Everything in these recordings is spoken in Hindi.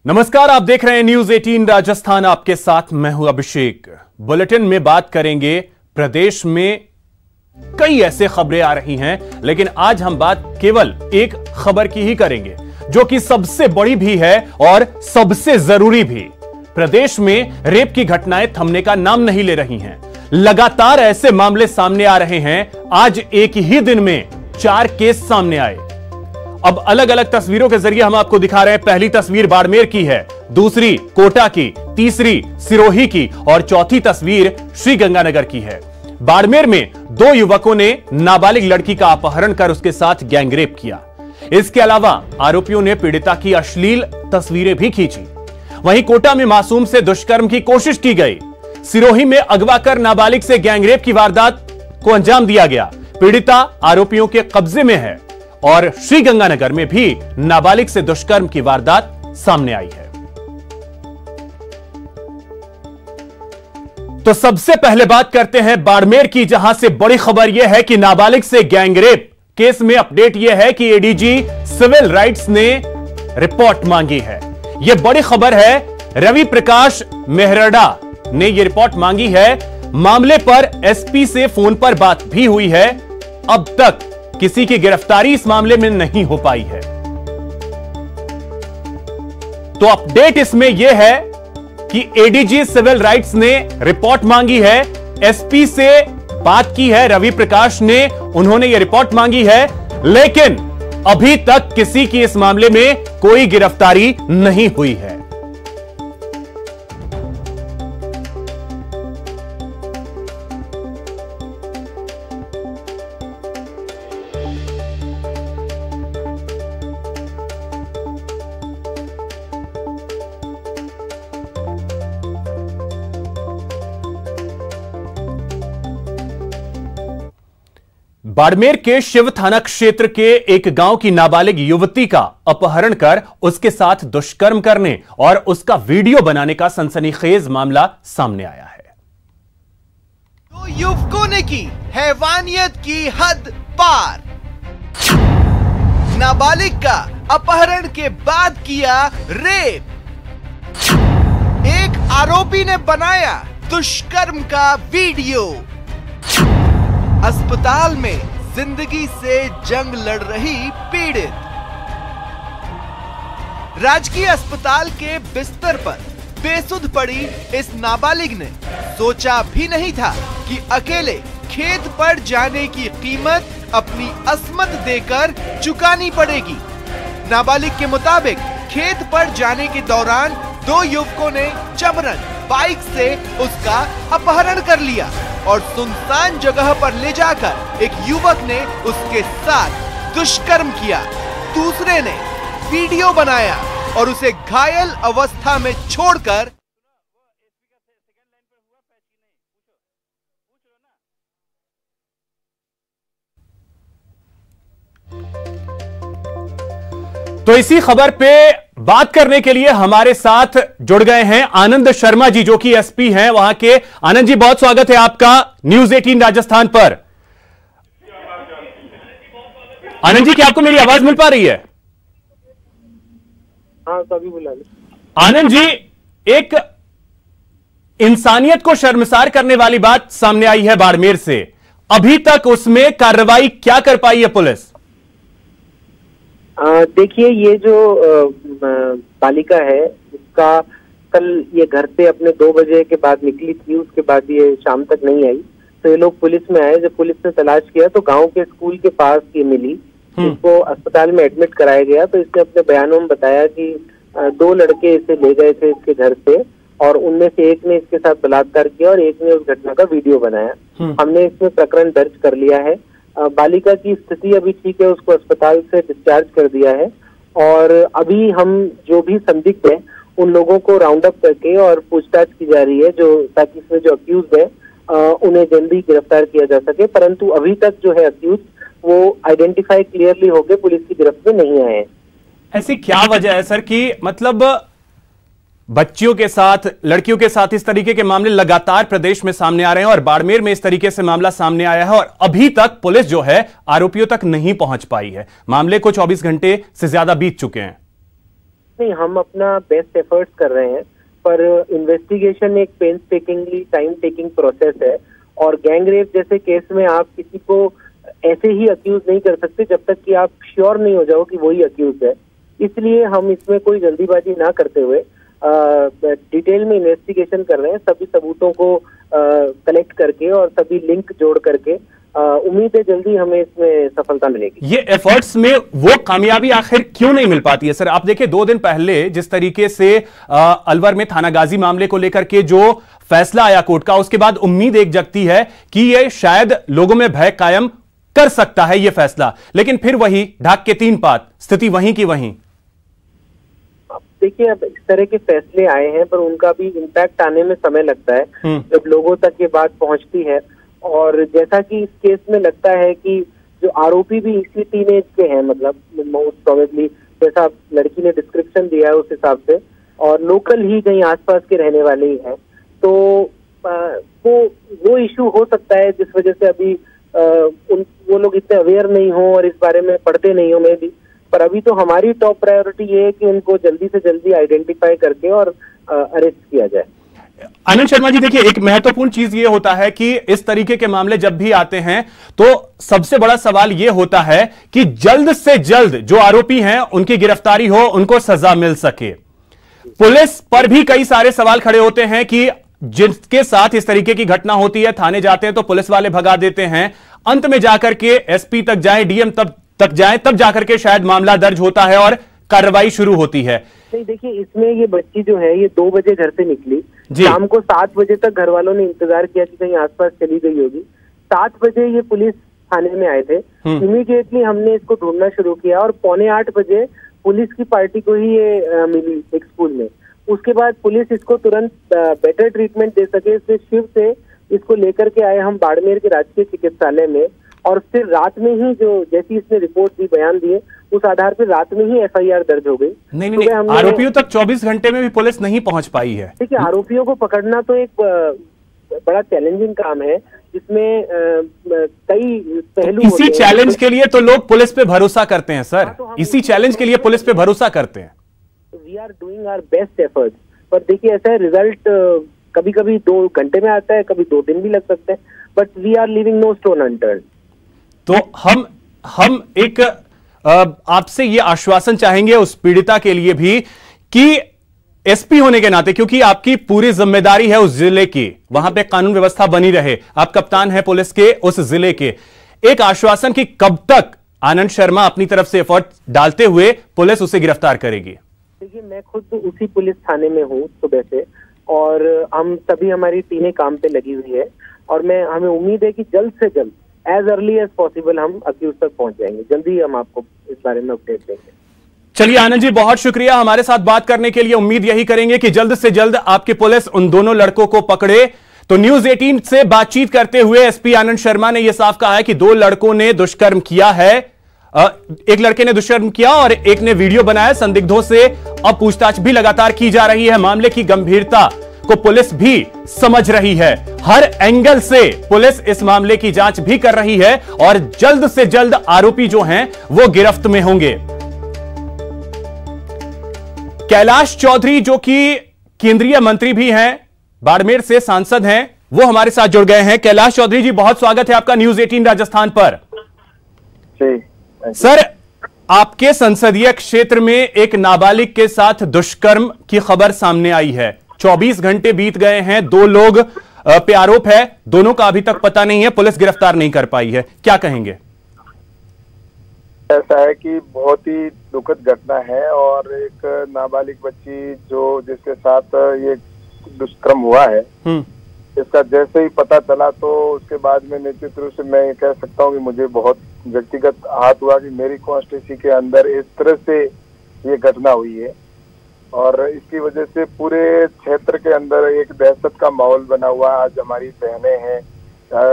नमस्कार, आप देख रहे हैं न्यूज 18 राजस्थान। आपके साथ मैं हूं अभिषेक। बुलेटिन में बात करेंगे, प्रदेश में कई ऐसे खबरें आ रही हैं, लेकिन आज हम बात केवल एक खबर की ही करेंगे जो कि सबसे बड़ी भी है और सबसे जरूरी भी। प्रदेश में रेप की घटनाएं थमने का नाम नहीं ले रही हैं। लगातार ऐसे मामले सामने आ रहे हैं। आज एक ही दिन में 4 केस सामने आए। अब अलग अलग तस्वीरों के जरिए हम आपको दिखा रहे हैं। पहली तस्वीर बाड़मेर की है, दूसरी कोटा की, तीसरी सिरोही की और चौथी तस्वीर श्रीगंगानगर की है। बाड़मेर में 2 युवकों ने नाबालिग लड़की का अपहरण कर उसके साथ गैंगरेप किया। इसके अलावा आरोपियों ने पीड़िता की अश्लील तस्वीरें भी खींची। वहीं कोटा में मासूम से दुष्कर्म की कोशिश की गई। सिरोही में अगवा कर नाबालिग से गैंगरेप की वारदात को अंजाम दिया गया। पीड़िता आरोपियों के कब्जे में है और श्रीगंगानगर में भी नाबालिग से दुष्कर्म की वारदात सामने आई है। तो सबसे पहले बात करते हैं बाड़मेर की, जहां से बड़ी खबर यह है कि नाबालिग से गैंगरेप केस में अपडेट यह है कि एडीजी सिविल राइट्स ने रिपोर्ट मांगी है। यह बड़ी खबर है। रवि प्रकाश मेहरड़ा ने यह रिपोर्ट मांगी है। मामले पर एसपी से फोन पर बात भी हुई है। अब तक किसी की गिरफ्तारी इस मामले में नहीं हो पाई है। तो अपडेट इसमें यह है कि एडीजी सिविल राइट्स ने रिपोर्ट मांगी है, एसपी से बात की है रवि प्रकाश ने, उन्होंने यह रिपोर्ट मांगी है, लेकिन अभी तक किसी की इस मामले में कोई गिरफ्तारी नहीं हुई है। बाड़मेर के शिव थाना क्षेत्र के एक गांव की नाबालिग युवती का अपहरण कर उसके साथ दुष्कर्म करने और उसका वीडियो बनाने का सनसनीखेज मामला सामने आया है। 2 युवकों ने की हैवानियत की हद पार। नाबालिग का अपहरण के बाद किया रेप। एक आरोपी ने बनाया दुष्कर्म का वीडियो। अस्पताल में जिंदगी से जंग लड़ रही पीड़ित। राजकीय अस्पताल के बिस्तर पर बेसुध पड़ी इस नाबालिग ने सोचा भी नहीं था कि अकेले खेत पर जाने की कीमत अपनी अस्मत देकर चुकानी पड़ेगी। नाबालिग के मुताबिक खेत पर जाने के दौरान 2 युवकों ने जबरन बाइक से उसका अपहरण कर लिया और सुनसान जगह पर ले जाकर एक युवक ने उसके साथ दुष्कर्म किया। दूसरे ने वीडियो बनाया और उसे घायल अवस्था में छोड़कर तो इसी खबर पे बात करने के लिए हमारे साथ जुड़ गए हैं आनंद शर्मा जी, जो कि एसपी हैं वहां के। आनंद जी, बहुत स्वागत है आपका न्यूज 18 राजस्थान पर। आनंद जी, क्या आपको मेरी आवाज मिल पा रही है? हाँ, सभी बुला ले। आनंद जी, एक इंसानियत को शर्मसार करने वाली बात सामने आई है बाड़मेर से। अभी तक उसमें कार्रवाई क्या कर पाई है पुलिस? देखिए, ये जो बालिका है, उसका कल ये घर से अपने 2 बजे के बाद निकली थी। उसके बाद ये शाम तक नहीं आई, तो ये लोग पुलिस में आए। जब पुलिस ने तलाश किया तो गांव के स्कूल के पास ये मिली। इसको अस्पताल में एडमिट कराया गया। तो इसने अपने बयानों में बताया कि 2 लड़के इसे ले गए थे इसके घर से और उनमें से एक ने इसके साथ बलात्कार किया और एक ने उस घटना का वीडियो बनाया। हमने इसमें प्रकरण दर्ज कर लिया है। बालिका की स्थिति अभी ठीक है, उसको अस्पताल से डिस्चार्ज कर दिया है और अभी हम जो भी संदिग्ध है उन लोगों को राउंड अप करके और पूछताछ की जा रही है, जो ताकि इसमें जो अक्यूज है उन्हें जल्दी गिरफ्तार किया जा सके। परंतु अभी तक जो है अक्यूज वो आइडेंटिफाई क्लियरली होकर पुलिस की गिरफ्त में नहीं आए हैं। ऐसी क्या वजह है सर कि मतलब बच्चियों के साथ, लड़कियों के साथ इस तरीके के मामले लगातार प्रदेश में सामने आ रहे हैं और बाड़मेर में इस तरीके से मामला सामने आया है और अभी तक पुलिस जो है आरोपियों तक नहीं पहुंच पाई है। मामले को 24 घंटे से ज्यादा बीत चुके हैं। नहीं, हम अपना बेस्ट एफर्ट्स कर रहे हैं, पर इन्वेस्टिगेशन एक पेन टेकिंगली टाइम टेकिंग प्रोसेस है, और गैंग रेप जैसे केस में आप किसी को ऐसे ही अक्यूज नहीं कर सकते जब तक कि आप श्योर नहीं हो जाओ कि वही अक्यूज है। इसलिए हम इसमें कोई जल्दीबाजी ना करते हुए डिटेल में इन्वेस्टिगेशन कर रहे हैं, सभी सबूतों को कलेक्ट करके और सभी लिंक जोड़ करके। उम्मीद है जल्दी हमें इसमें सफलता मिलेगी। ये एफर्ट्स में वो कामयाबी आखिर क्यों नहीं मिल पाती है सर? आप देखिए 2 दिन पहले जिस तरीके से अलवर में थाना गाजी मामले को लेकर के जो फैसला आया कोर्ट का, उसके बाद उम्मीद एक जगती है कि ये शायद लोगों में भय कायम कर सकता है ये फैसला, लेकिन फिर वही ढाक के 3 पात, स्थिति वहीं की वहीं। देखिए, अब इस तरह के फैसले आए हैं, पर उनका भी इम्पैक्ट आने में समय लगता है जब लोगों तक ये बात पहुंचती है। और जैसा कि इस केस में लगता है कि जो आरोपी भी इसी टीनेज के हैं, मतलब मोस्ट प्रोबेबली जैसा लड़की ने डिस्क्रिप्शन दिया है उस हिसाब से, और लोकल ही कहीं आसपास के रहने वाले ही हैं, तो वो इशू हो सकता है जिस वजह से अभी वो लोग इतने अवेयर नहीं हो और इस बारे में पढ़ते नहीं हो, मैं भी। पर अभी तो हमारी टॉप प्रायोरिटी ये है कि उनको जल्दी से जल्दी आइडेंटिफाई करके और अरेस्ट किया जाए। आनंद शर्मा जी, देखिए एक महत्वपूर्ण चीज ये होता है कि इस तरीके के मामले जब भी आते हैं तो सबसे बड़ा सवाल ये होता है कि जल्द से जल्द जो आरोपी हैं उनकी गिरफ्तारी हो, उनको सजा मिल सके। पुलिस पर भी कई सारे सवाल खड़े होते हैं कि जिसके साथ इस तरीके की घटना होती है, थाने जाते हैं तो पुलिस वाले भगा देते हैं, अंत में जाकर के एसपी तक जाए, डीएम तक जाए, तब जाकर के शायद मामला दर्ज होता है और कार्रवाई शुरू होती है। नहीं, देखिए इसमें ये बच्ची जो है ये 2 बजे घर से निकली, शाम को 7 बजे तक घर वालों ने इंतजार किया कि कहीं आसपास चली गई होगी। 7 बजे ये पुलिस थाने में आए थे, इमीडिएटली हमने इसको ढूंढना शुरू किया और 7:45 बजे पुलिस की पार्टी को ही ये मिली एक स्कूल में। उसके बाद पुलिस इसको तुरंत बेटर ट्रीटमेंट दे सके इसलिए शिव से इसको लेकर के आए हम बाड़मेर के राजकीय चिकित्सालय में, और फिर रात में ही जो जैसी इसने रिपोर्ट दी, बयान दिए, उस आधार पर रात में ही एफआईआर दर्ज हो गई। नहीं, आरोपियों तक 24 घंटे में भी पुलिस नहीं पहुंच पाई है। देखिए, आरोपियों को पकड़ना तो एक बड़ा चैलेंजिंग काम है जिसमें कई पहलू। इसी चैलेंज के लिए तो लोग पुलिस पे भरोसा करते हैं सर, इसी चैलेंज के लिए पुलिस पे भरोसा करते हैं। We are doing our best efforts, पर देखिए ऐसा है, रिजल्ट कभी कभी 2 घंटे में आता है, कभी 2 दिन भी लग सकते हैं, but we are leaving no stone unturned. तो हम एक आपसे ये आश्वासन चाहेंगे उस पीड़िता के लिए भी कि एसपी होने के नाते, क्योंकि आपकी पूरी जिम्मेदारी है उस जिले की, वहां पे कानून व्यवस्था बनी रहे, आप कप्तान हैं पुलिस के उस जिले के, एक आश्वासन कि कब तक आनंद शर्मा अपनी तरफ से एफर्ट डालते हुए पुलिस उसे गिरफ्तार करेगी। देखिए, मैं खुद उसी पुलिस थाने में हूँ सुबह से, और हम सभी हमारी टीमें काम पे लगी हुई है, और हमें उम्मीद है कि जल्द से जल्द एज अर्ली एज पॉसिबल हम अक्यूज तक पहुंच जाएंगे। जल्दी हम आपको इस बारे में अपडेट देंगे। चलिए आनंद जी, बहुत शुक्रिया हमारे साथ बात करने के लिए। उम्मीद यही करेंगे कि जल्द से जल्द आपकी पुलिस उन दोनों लड़कों को पकड़े। तो न्यूज 18 से बातचीत करते हुए एसपी आनंद शर्मा ने यह साफ कहा है कि 2 लड़कों ने दुष्कर्म किया है, एक लड़के ने दुष्कर्म किया और एक ने वीडियो बनाया। संदिग्धों से अब पूछताछ भी लगातार की जा रही है। मामले की गंभीरता को पुलिस भी समझ रही है, हर एंगल से पुलिस इस मामले की जांच भी कर रही है और जल्द से जल्द आरोपी जो हैं वो गिरफ्त में होंगे। कैलाश चौधरी जो कि केंद्रीय मंत्री भी हैं, बाड़मेर से सांसद हैं, वो हमारे साथ जुड़ गए हैं। कैलाश चौधरी जी, बहुत स्वागत है आपका न्यूज 18 राजस्थान पर। सर, आपके संसदीय क्षेत्र में एक नाबालिग के साथ दुष्कर्म की खबर सामने आई है। 24 घंटे बीत गए हैं, 2 लोग पे आरोप है, दोनों का अभी तक पता नहीं है, पुलिस गिरफ्तार नहीं कर पाई है, क्या कहेंगे? ऐसा है कि बहुत ही दुखद घटना है, और एक नाबालिग बच्ची जिसके साथ ये दुष्कर्म हुआ है, इसका जैसे ही पता चला तो उसके बाद में निश्चित रूप से मैं कह सकता हूँ कि मुझे बहुत व्यक्तिगत आहत हुआ कि मेरी कॉन्स्टिट्यूंसी के अंदर इस तरह से ये घटना हुई है, और इसकी वजह से पूरे क्षेत्र के अंदर एक दहशत का माहौल बना हुआ। आज हमारी बहनें हैं,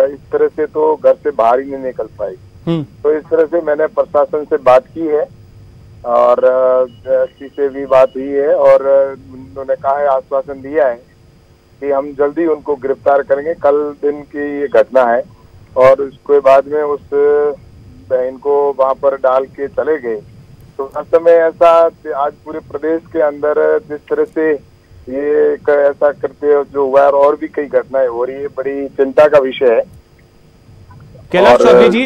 इस तरह से तो घर से बाहर ही नहीं निकल पाई। तो इस तरह से मैंने प्रशासन से बात की है और एसपी से भी बात हुई है, और उन्होंने कहा है, आश्वासन दिया है कि हम जल्दी उनको गिरफ्तार करेंगे। कल दिन की ये घटना है, और उसके बाद में उस बहन को वहां पर डाल के चले गए, तो वास्तव में ऐसा आज पूरे प्रदेश के अंदर जिस तरह से ये एक ऐसा कृत्य जो हुआ है और भी कई घटनाएं हो रही है, बड़ी चिंता का विषय है। कैलाश चौधरी जी,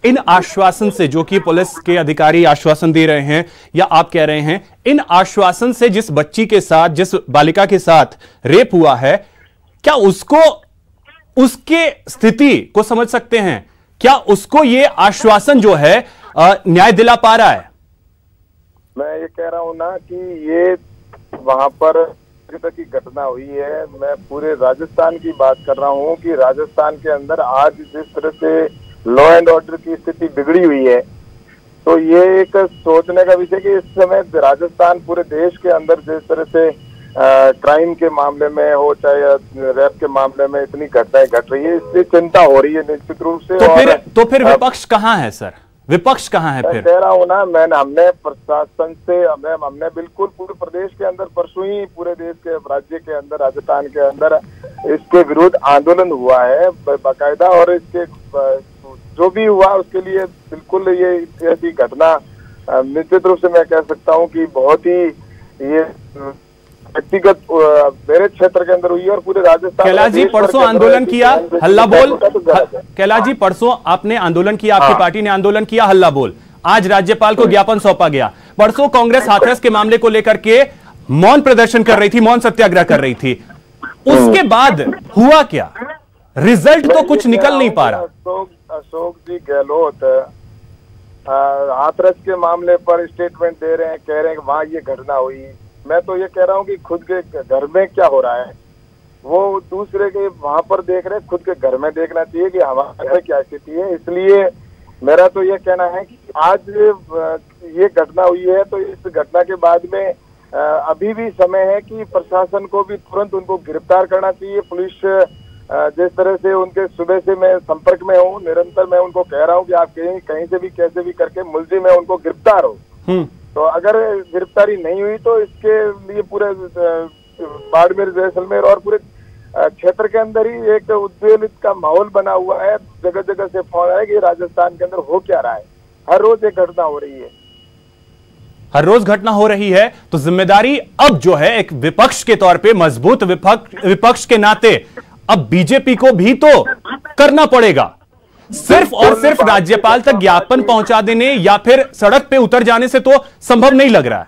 इन आश्वासन से जो कि पुलिस के अधिकारी आश्वासन दे रहे हैं या आप कह रहे हैं, इन आश्वासन से जिस बच्ची के साथ, जिस बालिका के साथ रेप हुआ है, क्या उसको, उसके स्थिति को समझ सकते हैं? क्या उसको ये आश्वासन जो है न्याय दिला पा रहा है? मैं ये कह रहा हूं ना कि ये वहां पर की घटना हुई है। मैं पूरे राजस्थान की बात कर रहा हूं कि राजस्थान के अंदर आज जिस तरह से लॉ एंड ऑर्डर की स्थिति बिगड़ी हुई है, तो ये एक सोचने का विषय कि इस समय राजस्थान पूरे देश के अंदर जिस तरह से क्राइम के मामले में हो चाहे रेप के मामले में इतनी घटनाएं घट रही है, इससे चिंता हो रही है निश्चित रूप से। तो फिर विपक्ष कहां है सर? विपक्ष कहां है फिर? कह रहा हूं ना, हमने प्रशासन से हमने बिल्कुल पूरे प्रदेश के अंदर, परसों ही पूरे देश के राज्य के अंदर, राजस्थान के अंदर इसके विरुद्ध आंदोलन हुआ है बाकायदा, और इसके जो भी हुआ उसके लिए बिल्कुल ये ऐसी घटना निश्चित रूप से मैं कह सकता हूं कि बहुत ही ये व्यक्तिगत मेरे क्षेत्र के अंदर हुई है और पूरे राजस्थान। कैलाश जी, परसों आंदोलन किया, हल्ला बोल। कैलाश जी, परसों आपने आंदोलन किया, आपकी पार्टी ने आंदोलन किया, हल्ला बोल। आज राज्यपाल को ज्ञापन सौंपा गया। परसों कांग्रेस हाथरस के मामले को लेकर के मौन प्रदर्शन कर रही थी, मौन सत्याग्रह कर रही थी। उसके बाद हुआ क्या? रिजल्ट तो कुछ निकल नहीं पा रहा। अशोक जी गहलोत हाथरस के मामले पर स्टेटमेंट दे रहे हैं, कह रहे हैं कि वहां ये घटना हुई। मैं तो ये कह रहा हूँ कि खुद के घर में क्या हो रहा है वो दूसरे के वहां पर देख रहे हैं, खुद के घर में देखना चाहिए कि हमारे घर क्या स्थिति है। इसलिए मेरा तो ये कहना है कि आज ये घटना हुई है, तो इस घटना के बाद में अभी भी समय है कि प्रशासन को भी तुरंत उनको गिरफ्तार करना चाहिए। पुलिस जिस तरह से उनके सुबह से मैं संपर्क में हूँ, निरंतर मैं उनको कह रहा हूँ कि आप कहीं से भी कैसे भी करके मुलजिम है उनको गिरफ्तार हो। तो अगर गिरफ्तारी नहीं हुई तो इसके लिए पूरे बाड़मेर, जैसलमेर और पूरे क्षेत्र के अंदर ही एक उद्वेलित का माहौल बना हुआ है। जगह जगह से फोन आया कि राजस्थान के अंदर हो क्या रहा है। हर रोज एक घटना हो रही है, हर रोज घटना हो रही है। तो जिम्मेदारी अब जो है एक विपक्ष के तौर पे, मजबूत विपक्ष के नाते अब बीजेपी को भी तो करना पड़ेगा। सिर्फ और सिर्फ राज्यपाल तक ज्ञापन पहुंचा देने या फिर सड़क पे उतर जाने से तो संभव नहीं लग रहा है।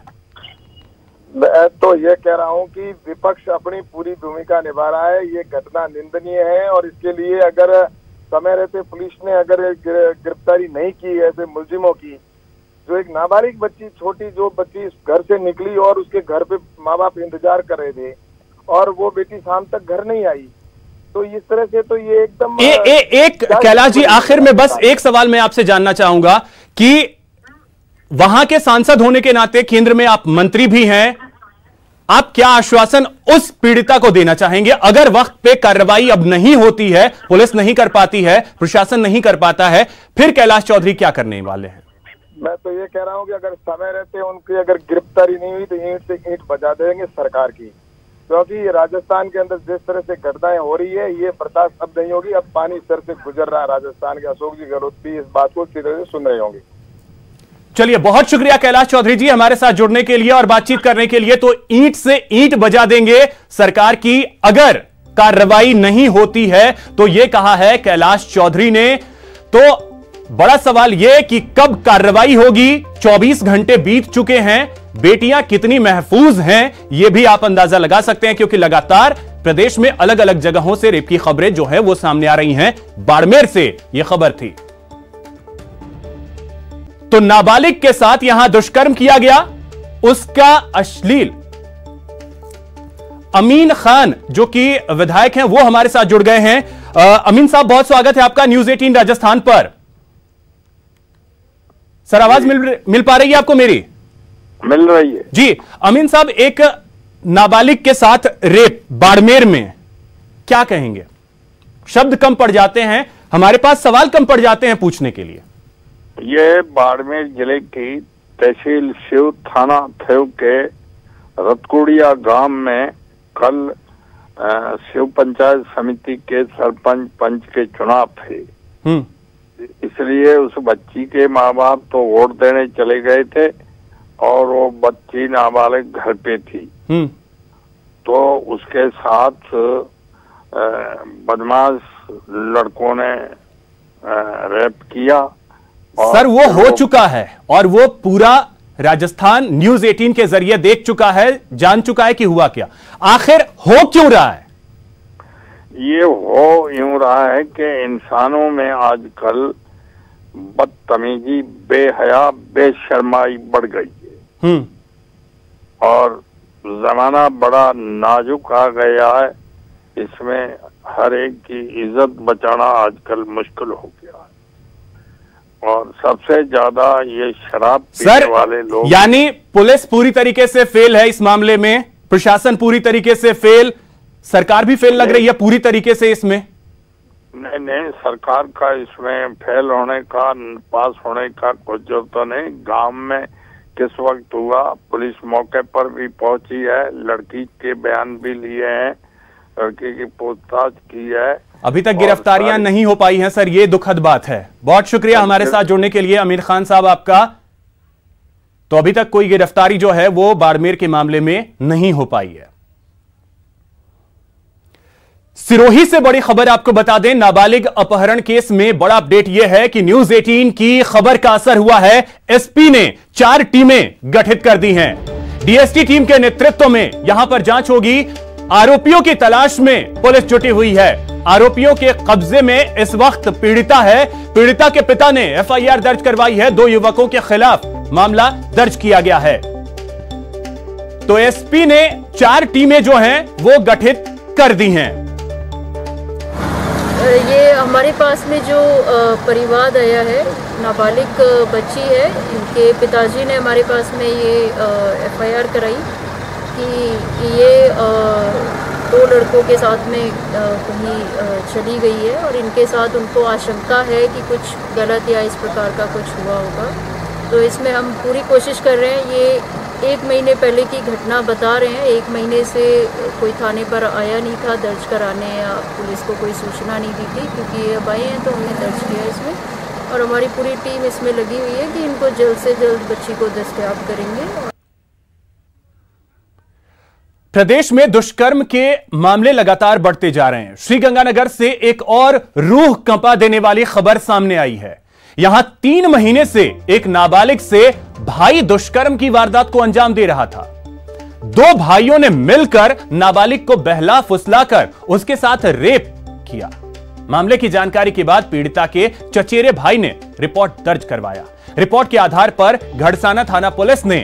मैं तो ये कह रहा हूं कि विपक्ष अपनी पूरी भूमिका निभा रहा है। ये घटना निंदनीय है और इसके लिए अगर समय रहते पुलिस ने अगर गिरफ्तारी नहीं की ऐसे मुलजिमों की, जो एक नाबालिग बच्ची, छोटी जो बच्ची घर से निकली और उसके घर पे माँ बाप इंतजार कर रहे थे और वो बेटी शाम तक घर नहीं आई, तो इस तरह से तो ये एकदम एक कैलाश जी, आखिर में बस एक सवाल मैं आपसे जानना चाहूंगा कि वहां के सांसद होने के नाते, केंद्र में आप मंत्री भी हैं, आप क्या आश्वासन उस पीड़िता को देना चाहेंगे? अगर वक्त पे कार्रवाई अब नहीं होती है, पुलिस नहीं कर पाती है, प्रशासन नहीं कर पाता है, फिर कैलाश चौधरी क्या करने वाले हैं? मैं तो ये कह रहा हूं कि अगर समय रहते उनकी अगर गिरफ्तारी नहीं हुई तो ईंट से ईंट बजा देंगे सरकार की, क्योंकि राजस्थान के अंदर जिस तरह से घटनाएं हो रही है ये बर्दाश्त अब नहीं होगी। अब पानी सर से गुजर रहा है राजस्थान के। अशोक जी गहलोत भी इस बात को अच्छी तरह से सुन रहे होंगे। चलिए, बहुत शुक्रिया कैलाश चौधरी जी हमारे साथ जुड़ने के लिए और बातचीत करने के लिए। तो ईंट से ईंट बजा देंगे सरकार की अगर कार्रवाई नहीं होती है, तो यह कहा है कैलाश चौधरी ने। तो बड़ा सवाल यह कि कब कार्रवाई होगी? 24 घंटे बीत चुके हैं, बेटियां कितनी महफूज हैं यह भी आप अंदाजा लगा सकते हैं, क्योंकि लगातार प्रदेश में अलग अलग जगहों से रेप की खबरें जो है वो सामने आ रही हैं। बाड़मेर से यह खबर थी। तो नाबालिग के साथ यहां दुष्कर्म किया गया, उसका अश्लील। अमीन खान जो कि विधायक हैं वो हमारे साथ जुड़ गए हैं। अमीन साहब, बहुत स्वागत है आपका न्यूज 18 राजस्थान पर। सर, आवाज मिल पा रही है आपको मेरी? मिल रही है जी। अमीन साहब, एक नाबालिग के साथ रेप बाड़मेर में, क्या कहेंगे? शब्द कम पड़ जाते हैं, हमारे पास सवाल कम पड़ जाते हैं पूछने के लिए। ये बाड़मेर जिले की तहसील शिव थाना थेव के रतकुड़िया गांव में कल शिव पंचायत समिति के सरपंच पंच के चुनाव थे। इसलिए उस बच्ची के माँ बाप तो वोट देने चले गए थे और वो बच्ची नाबालिग घर पे थी। तो उसके साथ बदमाश लड़कों ने रेप किया। सर वो हो चुका है और वो पूरा राजस्थान न्यूज 18 के जरिए देख चुका है, जान चुका है कि हुआ क्या। आखिर हो क्यों रहा है? ये हो यूं रहा है कि इंसानों में आजकल बदतमीजी, बेहया, बेशर्माई बढ़ गई है और जमाना बड़ा नाजुक आ गया है। इसमें हर एक की इज्जत बचाना आजकल मुश्किल हो गया है और सबसे ज्यादा ये शराब पीने वाले लोग। यानी पुलिस पूरी तरीके से फेल है इस मामले में, प्रशासन पूरी तरीके से फेल, सरकार भी फेल लग रही है पूरी तरीके से इसमें। नहीं, सरकार का इसमें फेल होने का, पास होने का कुछ जरूरत तो नहीं। गांव में किस वक्त हुआ, पुलिस मौके पर भी पहुंची है, लड़की के बयान भी लिए हैं, लड़की की पूछताछ की है। अभी तक गिरफ्तारियां नहीं हो पाई हैं सर, ये दुखद बात है। बहुत शुक्रिया हमारे साथ जुड़ने के लिए अमीर खान साहब आपका। तो अभी तक कोई गिरफ्तारी जो है वो बाड़मेर के मामले में नहीं हो पाई है। सिरोही से बड़ी खबर आपको बता दें, नाबालिग अपहरण केस में बड़ा अपडेट यह है कि न्यूज 18 की खबर का असर हुआ है। एसपी ने 4 टीमें गठित कर दी हैं। डीएसटी टीम के नेतृत्व में यहां पर जांच होगी। आरोपियों की तलाश में पुलिस जुटी हुई है। आरोपियों के कब्जे में इस वक्त पीड़िता है। पीड़िता के पिता ने एफआईआर दर्ज करवाई है। 2 युवकों के खिलाफ मामला दर्ज किया गया है। तो एसपी ने 4 टीमें जो हैं वो गठित कर दी हैं। ये हमारे पास में जो परिवार आया है, नाबालिग बच्ची है, इनके पिताजी ने हमारे पास में ये एफआईआर कराई कि ये 2 लड़कों के साथ में कहीं चली गई है और इनके साथ उनको आशंका है कि कुछ गलत या इस प्रकार का कुछ हुआ होगा। तो इसमें हम पूरी कोशिश कर रहे हैं। ये 1 महीने पहले की घटना बता रहे हैं। 1 महीने से कोई थाने पर आया नहीं था दर्ज कराने या पुलिस को कोई सूचना नहीं दी थी, क्योंकि ये अब आए हैं तो हमने दर्ज किया इसमें और हमारी पूरी टीम इसमें लगी हुई है कि इनको जल्द से जल्द बच्ची को दस्तयाब करेंगे। प्रदेश में दुष्कर्म के मामले लगातार बढ़ते जा रहे हैं। श्रीगंगानगर से एक और रूह कंपा देने वाली खबर सामने आई है। यहां 3 महीने से एक नाबालिग से भाई दुष्कर्म की वारदात को अंजाम दे रहा था। 2 भाइयों ने मिलकर नाबालिग को बहला फुसलाकर उसके साथ रेप किया। मामले की जानकारी के बाद पीड़िता के चचेरे भाई ने रिपोर्ट दर्ज करवाया। रिपोर्ट के आधार पर घड़साना थाना पुलिस ने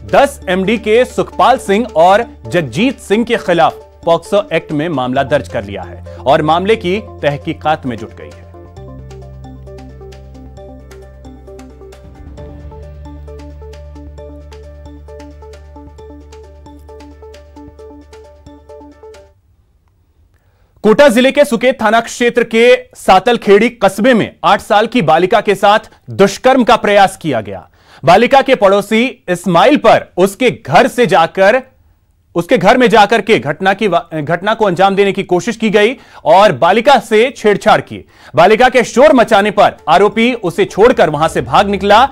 10 एमडी के सुखपाल सिंह और जगजीत सिंह के खिलाफ पॉक्सो एक्ट में मामला दर्ज कर लिया है और मामले की तहकीकात में जुट गई है। कोटा जिले के सुकेत थाना क्षेत्र के सातलखेड़ी कस्बे में 8 साल की बालिका के साथ दुष्कर्म का प्रयास किया गया। बालिका के पड़ोसी इस्माइल पर उसके घर में जाकर के घटना को अंजाम देने की कोशिश की गई और बालिका से छेड़छाड़ की। बालिका के शोर मचाने पर आरोपी उसे छोड़कर वहां से भाग निकला।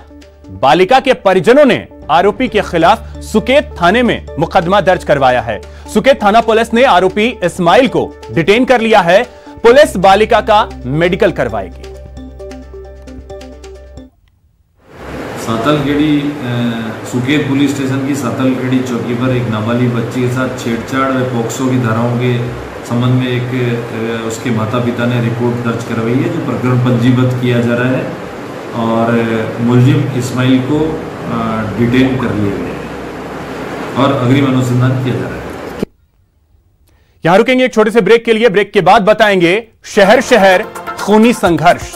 बालिका के परिजनों ने आरोपी के खिलाफ सुकेत थाने में मुकदमा दर्ज करवाया है। सुकेत थाना पुलिस ने आरोपी इस्माइल को डिटेन कर लिया है। पुलिस बालिका का मेडिकल करवाएगी। सातलखेड़ी सुकेत पुलिस स्टेशन की सातलखेड़ी चौकी पर एक नाबालिग बच्ची के साथ छेड़छाड़ व पॉक्सो की धाराओं के संबंध में एक उसके माता पिता ने रिपोर्ट दर्ज करवाई है, जो प्रकरण पंजीबद्ध किया जा रहा है और मुलजिम इस्माइल को डिटेन कर लिया गया है और अग्रिम अनुसंधान किया जा रहा है। यहां रुकेंगे एक छोटे से ब्रेक के लिए। ब्रेक के बाद बताएंगे शहर शहर खूनी संघर्ष।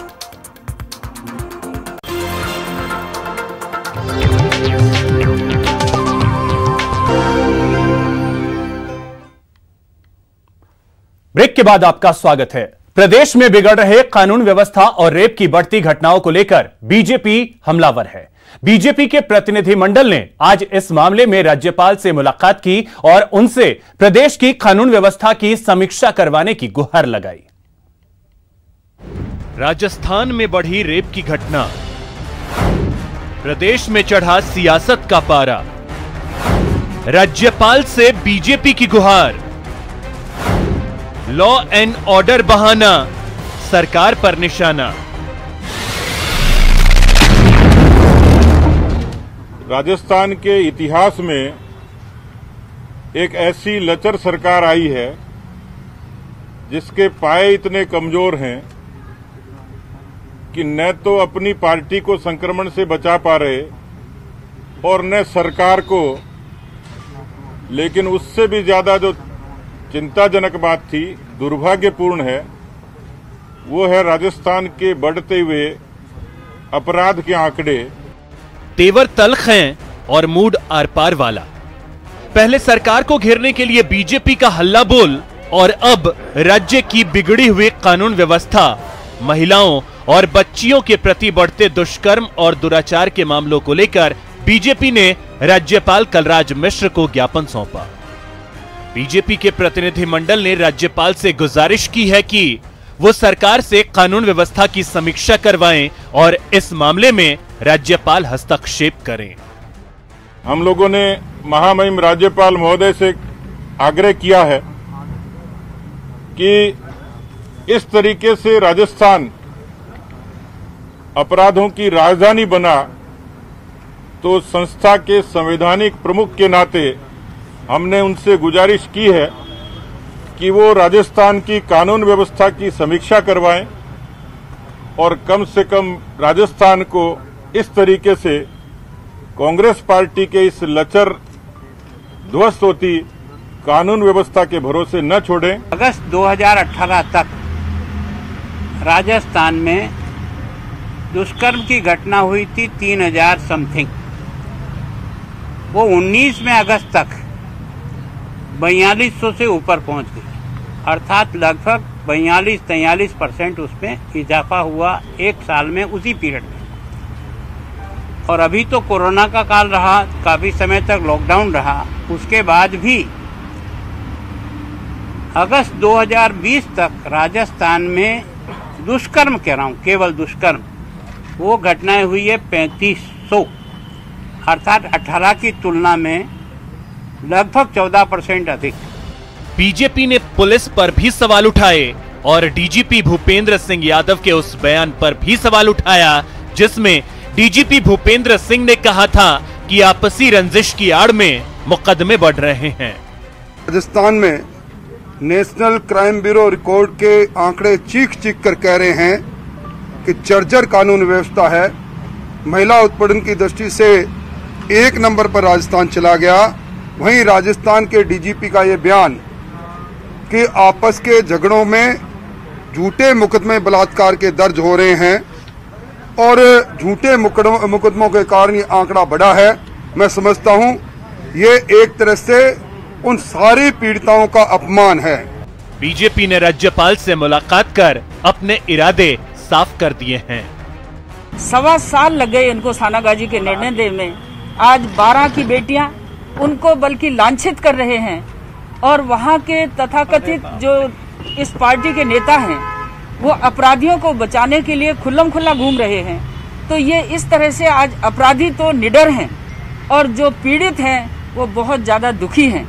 ब्रेक के बाद आपका स्वागत है। प्रदेश में बिगड़ रहे कानून व्यवस्था और रेप की बढ़ती घटनाओं को लेकर बीजेपी हमलावर है। बीजेपी के प्रतिनिधिमंडल ने आज इस मामले में राज्यपाल से मुलाकात की और उनसे प्रदेश की कानून व्यवस्था की समीक्षा करवाने की गुहार लगाई। राजस्थान में बढ़ी रेप की घटना, प्रदेश में चढ़ा सियासत का पारा, राज्यपाल से बीजेपी की गुहार, लॉ एंड ऑर्डर बहाना, सरकार पर निशाना। राजस्थान के इतिहास में एक ऐसी लचर सरकार आई है जिसके पाए इतने कमजोर हैं कि न तो अपनी पार्टी को संक्रमण से बचा पा रहे और न सरकार को। लेकिन उससे भी ज्यादा जो चिंताजनक बात थी, दुर्भाग्यपूर्ण है, वो है राजस्थान के बढ़ते हुए अपराध के आंकड़े। तेवर तल्ख हैं और मूड आर पार वाला। पहले सरकार को घेरने के लिए बीजेपी का हल्ला बोल और अब राज्य की बिगड़ी हुई कानून व्यवस्था, महिलाओं और बच्चियों के प्रति बढ़ते दुष्कर्म और दुराचार के मामलों को लेकर बीजेपी ने राज्यपाल कलराज मिश्र को ज्ञापन सौंपा। बीजेपी के प्रतिनिधिमंडल ने राज्यपाल से गुजारिश की है कि वो सरकार से कानून व्यवस्था की समीक्षा करवाएं और इस मामले में राज्यपाल हस्तक्षेप करें। हम लोगों ने महामहिम राज्यपाल महोदय से आग्रह किया है कि इस तरीके से राजस्थान अपराधों की राजधानी बना तो संस्था के संवैधानिक प्रमुख के नाते हमने उनसे गुजारिश की है कि वो राजस्थान की कानून व्यवस्था की समीक्षा करवाएं और कम से कम राजस्थान को इस तरीके से कांग्रेस पार्टी के इस लचर ध्वस्त होती कानून व्यवस्था के भरोसे न छोड़ें। अगस्त 2018 तक राजस्थान में दुष्कर्म की घटना हुई थी 3000 समथिंग। वो 19 में अगस्त तक 4200 से ऊपर पहुंच गई, अर्थात लगभग 42-43% उसमें इजाफा हुआ एक साल में, उसी पीरियड में। और अभी तो कोरोना का काल रहा, काफी समय तक लॉकडाउन रहा, उसके बाद भी अगस्त 2020 तक राजस्थान में दुष्कर्म कह रहा हूँ, केवल दुष्कर्म, वो घटनाएं हुई है 3500, अर्थात 18 की तुलना में लगभग 14% अधिक। बीजेपी ने पुलिस पर भी सवाल उठाए और डीजीपी भूपेंद्र सिंह यादव के उस बयान पर भी सवाल उठाया जिसमें डीजीपी भूपेंद्र सिंह ने कहा था कि आपसी रंजिश की आड़ में मुकदमे बढ़ रहे हैं। राजस्थान में नेशनल क्राइम ब्यूरो रिकॉर्ड के आंकड़े चीख चीख कर कह रहे हैं कि जर्जर कानून व्यवस्था है। महिला उत्पीड़न की दृष्टि से 1 नंबर पर राजस्थान चला गया। वहीं राजस्थान के डीजीपी का ये बयान कि आपस के झगड़ों में झूठे मुकदमे बलात्कार के दर्ज हो रहे हैं और झूठे मुकदमों के कारण ये आंकड़ा बढ़ा है, मैं समझता हूं ये एक तरह से उन सारी पीड़िताओं का अपमान है। बीजेपी ने राज्यपाल से मुलाकात कर अपने इरादे साफ कर दिए हैं। 1.25 साल लग गए इनको सानागाजी के निर्णय देने में। आज 12 की बेटियां उनको बल्कि लांछित कर रहे हैं और वहां के तथाकथित जो इस पार्टी के नेता हैं वो अपराधियों को बचाने के लिए खुल्लम खुल्ला घूम रहे हैं। तो ये इस तरह से आज अपराधी तो निडर हैं और जो पीड़ित हैं वो बहुत ज्यादा दुखी हैं।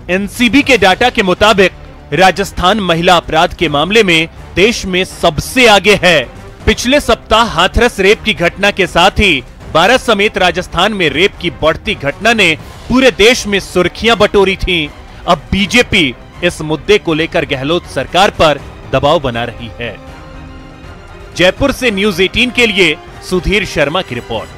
एनसीबी के डाटा के मुताबिक राजस्थान महिला अपराध के मामले में देश में सबसे आगे है। पिछले सप्ताह हाथरस रेप की घटना के साथ ही 12 समेत राजस्थान में रेप की बढ़ती घटना ने पूरे देश में सुर्खियां बटोरी थीं। अब बीजेपी इस मुद्दे को लेकर गहलोत सरकार पर दबाव बना रही है। जयपुर से न्यूज़ 18 के लिए सुधीर शर्मा की रिपोर्ट।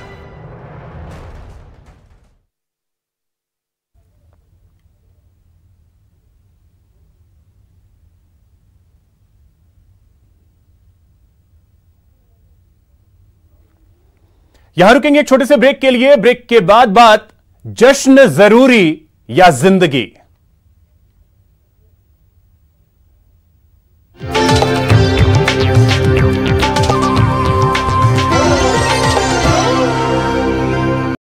यहां रुकेंगे एक छोटे से ब्रेक के लिए। ब्रेक के बाद बात जश्न जरूरी या जिंदगी।